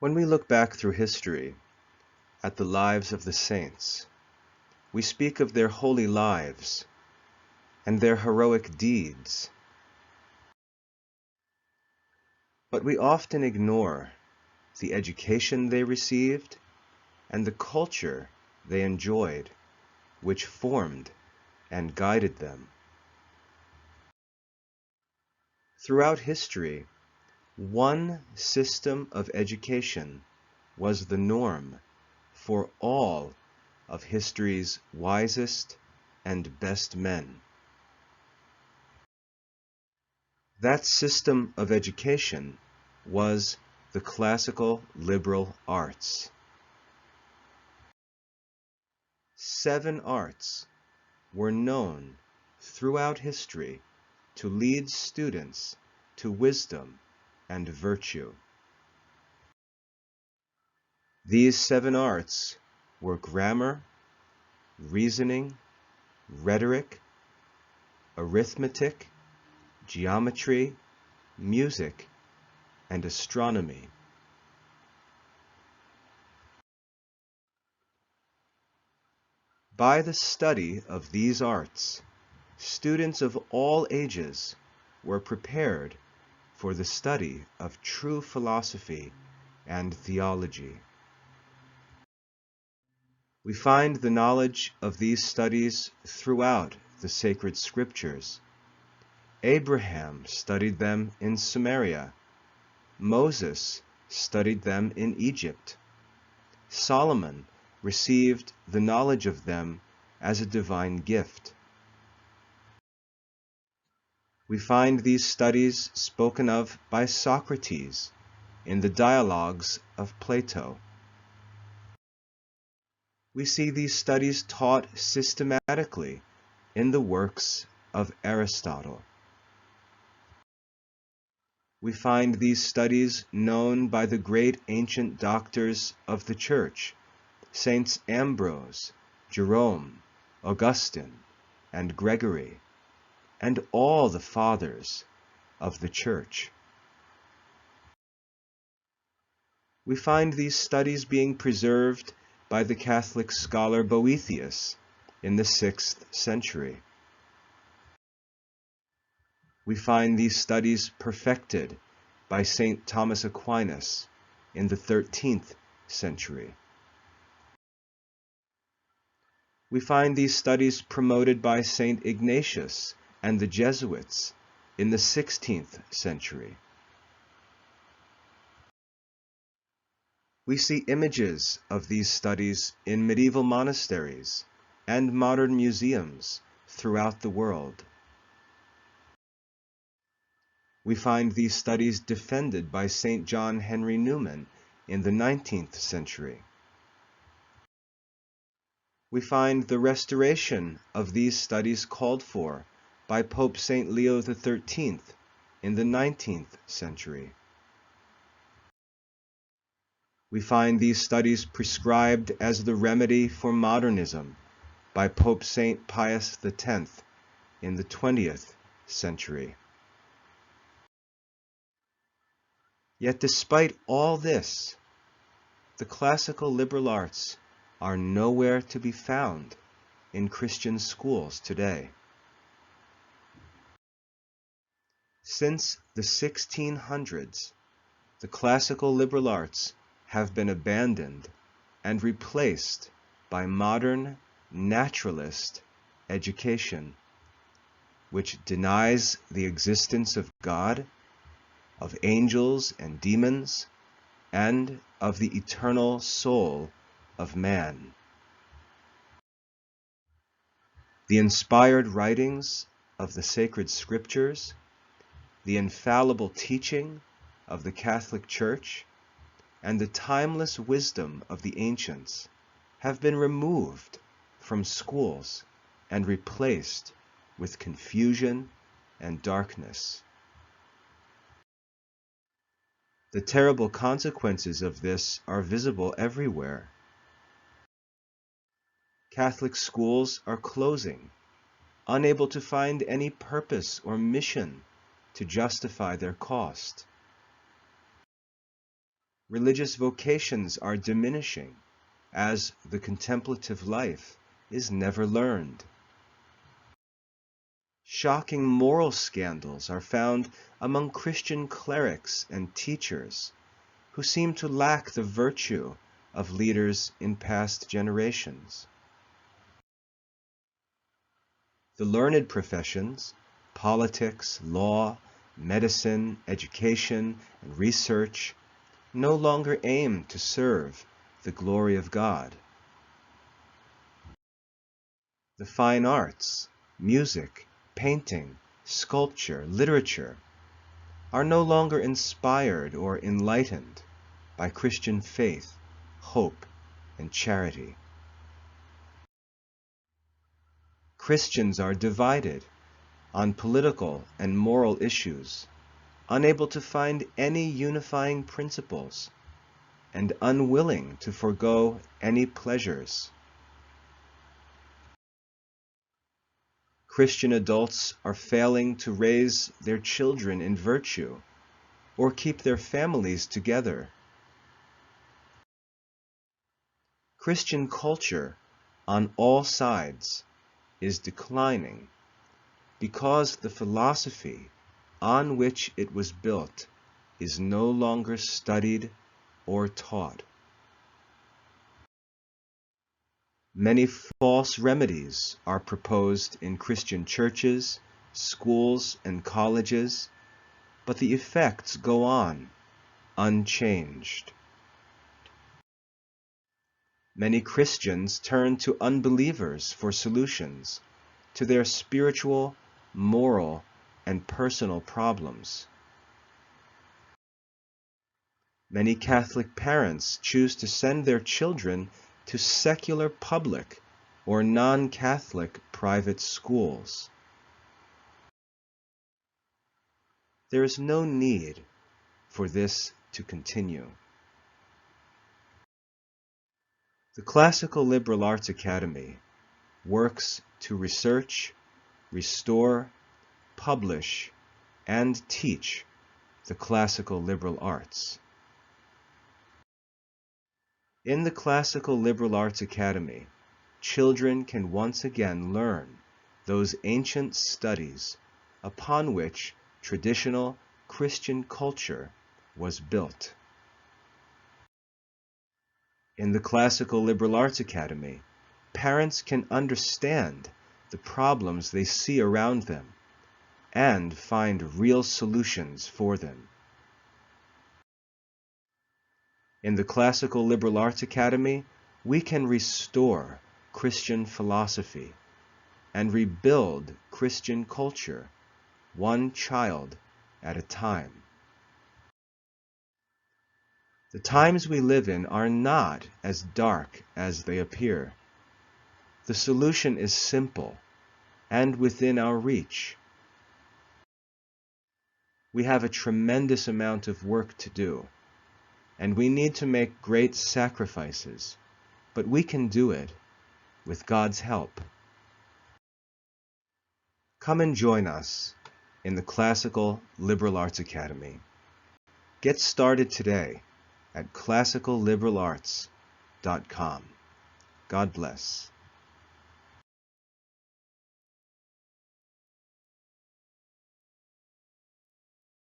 When we look back through history at the lives of the saints, we speak of their holy lives and their heroic deeds, but we often ignore the education they received and the culture they enjoyed, which formed and guided them. Throughout history, one system of education was the norm for all of history's wisest and best men. That system of education was the classical liberal arts. 7 arts were known throughout history to lead students to wisdom and virtue. These 7 arts were grammar, reasoning, rhetoric, arithmetic, geometry, music, and astronomy. By the study of these arts, students of all ages were prepared for the study of true philosophy and theology. We find the knowledge of these studies throughout the sacred scriptures. Abraham studied them in Samaria. Moses studied them in Egypt. Solomon received the knowledge of them as a divine gift. We find these studies spoken of by Socrates in the dialogues of Plato. We see these studies taught systematically in the works of Aristotle. We find these studies known by the great ancient doctors of the Church, Saints Ambrose, Jerome, Augustine, and Gregory, and all the fathers of the Church. We find these studies being preserved by the Catholic scholar Boethius in the 6th century. We find these studies perfected by St. Thomas Aquinas in the 13th century. We find these studies promoted by St. Ignatius and the Jesuits in the 16th century. We see images of these studies in medieval monasteries and modern museums throughout the world. We find these studies defended by St. John Henry Newman in the 19th century. We find the restoration of these studies called for by Pope St. Leo XIII in the 19th century. We find these studies prescribed as the remedy for modernism by Pope St. Pius X in the 20th century. Yet despite all this, the classical liberal arts are nowhere to be found in Christian schools today. Since the 1600s, the classical liberal arts have been abandoned and replaced by modern naturalist education, which denies the existence of God, of angels and demons, and of the eternal soul of man. The inspired writings of the sacred scriptures, the infallible teaching of the Catholic Church, and the timeless wisdom of the ancients have been removed from schools and replaced with confusion and darkness. The terrible consequences of this are visible everywhere. Catholic schools are closing, unable to find any purpose or mission to justify their cost. Religious vocations are diminishing, as the contemplative life is never learned. Shocking moral scandals are found among Christian clerics and teachers who seem to lack the virtue of leaders in past generations. The learned professions, politics, law, medicine, education, and research, no longer aim to serve the glory of God. The fine arts, music, painting, sculpture, literature, are no longer inspired or enlightened by Christian faith, hope, and charity. Christians are divided on political and moral issues, unable to find any unifying principles, and unwilling to forego any pleasures. Christian adults are failing to raise their children in virtue or keep their families together. Christian culture on all sides is declining because the philosophy on which it was built is no longer studied or taught. Many false remedies are proposed in Christian churches, schools, and colleges, but the effects go on unchanged. Many Christians turn to unbelievers for solutions to their spiritual, moral, and personal problems. Many Catholic parents choose to send their children to secular public or non-Catholic private schools. There is no need for this to continue. The Classical Liberal Arts Academy works to research, restore, publish, and teach the classical liberal arts. In the Classical Liberal Arts Academy, children can once again learn those ancient studies upon which traditional Christian culture was built. In the Classical Liberal Arts Academy, parents can understand the problems they see around them and find real solutions for them. In the Classical Liberal Arts Academy, we can restore Christian philosophy and rebuild Christian culture, one child at a time. The times we live in are not as dark as they appear. The solution is simple and within our reach. We have a tremendous amount of work to do, and we need to make great sacrifices, but we can do it with God's help. Come and join us in the Classical Liberal Arts Academy. Get started today at classicalliberalaarts.com. God bless.